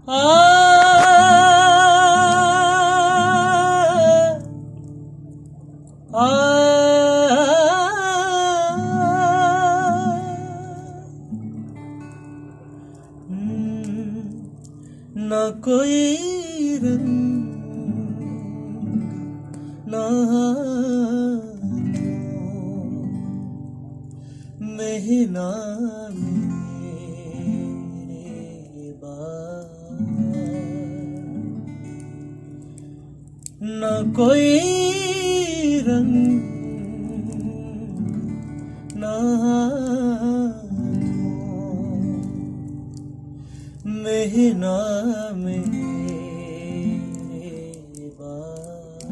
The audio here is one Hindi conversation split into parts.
आ आ ना कोई रंग ना महना मेरे बाल ना कोई रंग ना महना मेरे बाल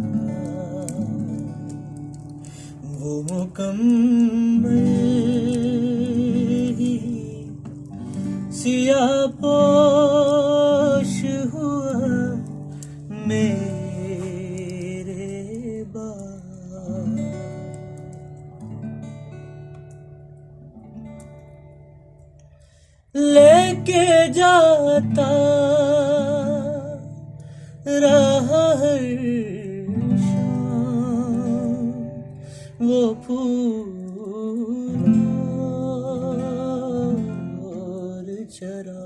वो मुकम्मल ही सियाह पोश हुआ मेरे बाल लेके जाता रहा हर शाम वो फूल और चरा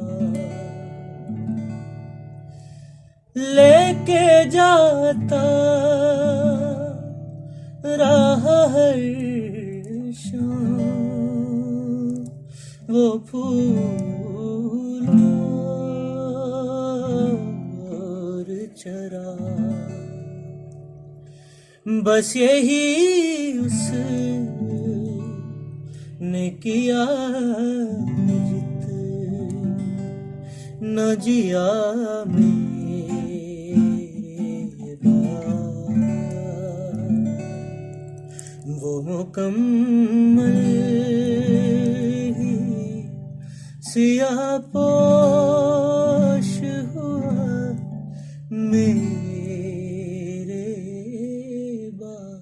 लेके जाता रहा हर शाम वो फूल और चरा बस यही उसने किया जितना जिया मेरे बाल वो मुकम्मल ही सियाह पोश हुआ मेरे बाल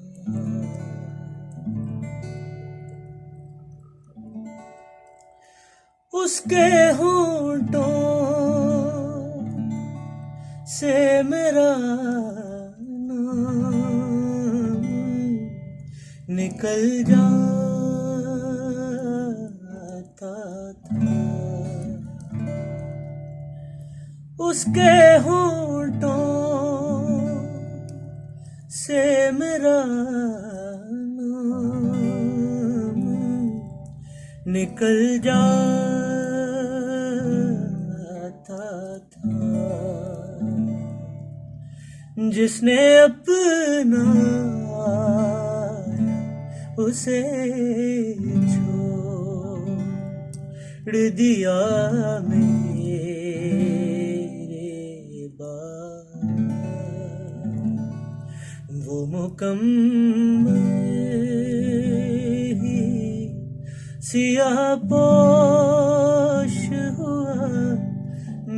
उसके होंठों से मेरा नाम निकल जाता था उसके होंठों से मेरा नाम निकल जाता था जिसने अपना उसे छोड़ दिया मेरे बाल वो मुकम्मल ही सियाह पोश हुआ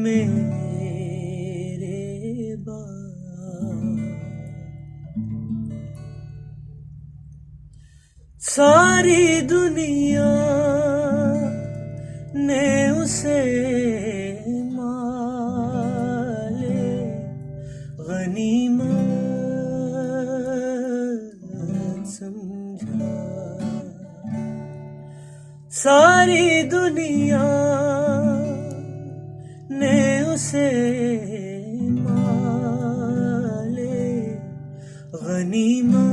मेरे बाल सारी दुनिया ने उसे माले गनीमत समझा सारी दुनिया ने उसे माले गनीमत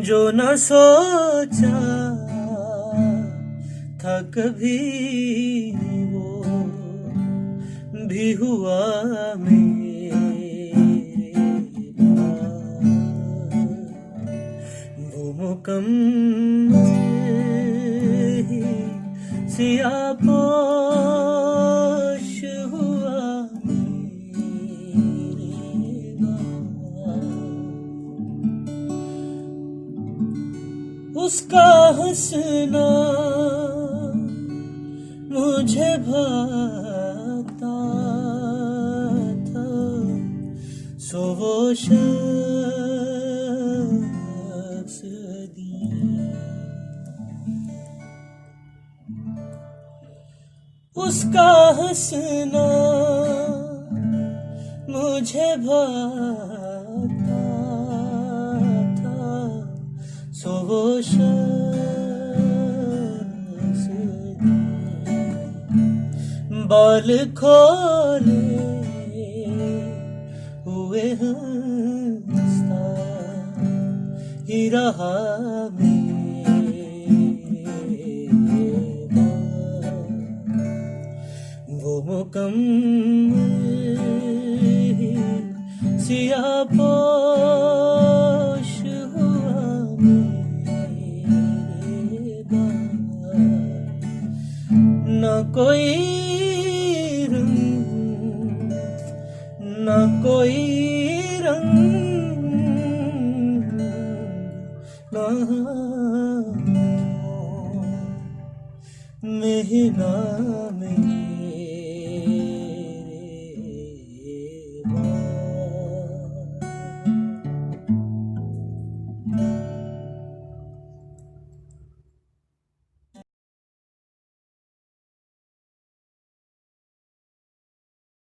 जो न सोचा था कभी वो भी हुआ मेरे बाल वो मुकम्मल ही सियाह पोश हुआ मेरे बाल उसका हंसना मुझे भाता था सो वो शख्स उसका हंसना मुझे भाता था, सो वो शख्स बाल खोले हुए हंसता ही रहा मेरा, वो मुकम्मल सियाहपोश हुआ मेरा, न कोई रंग न कोई रंग महीना में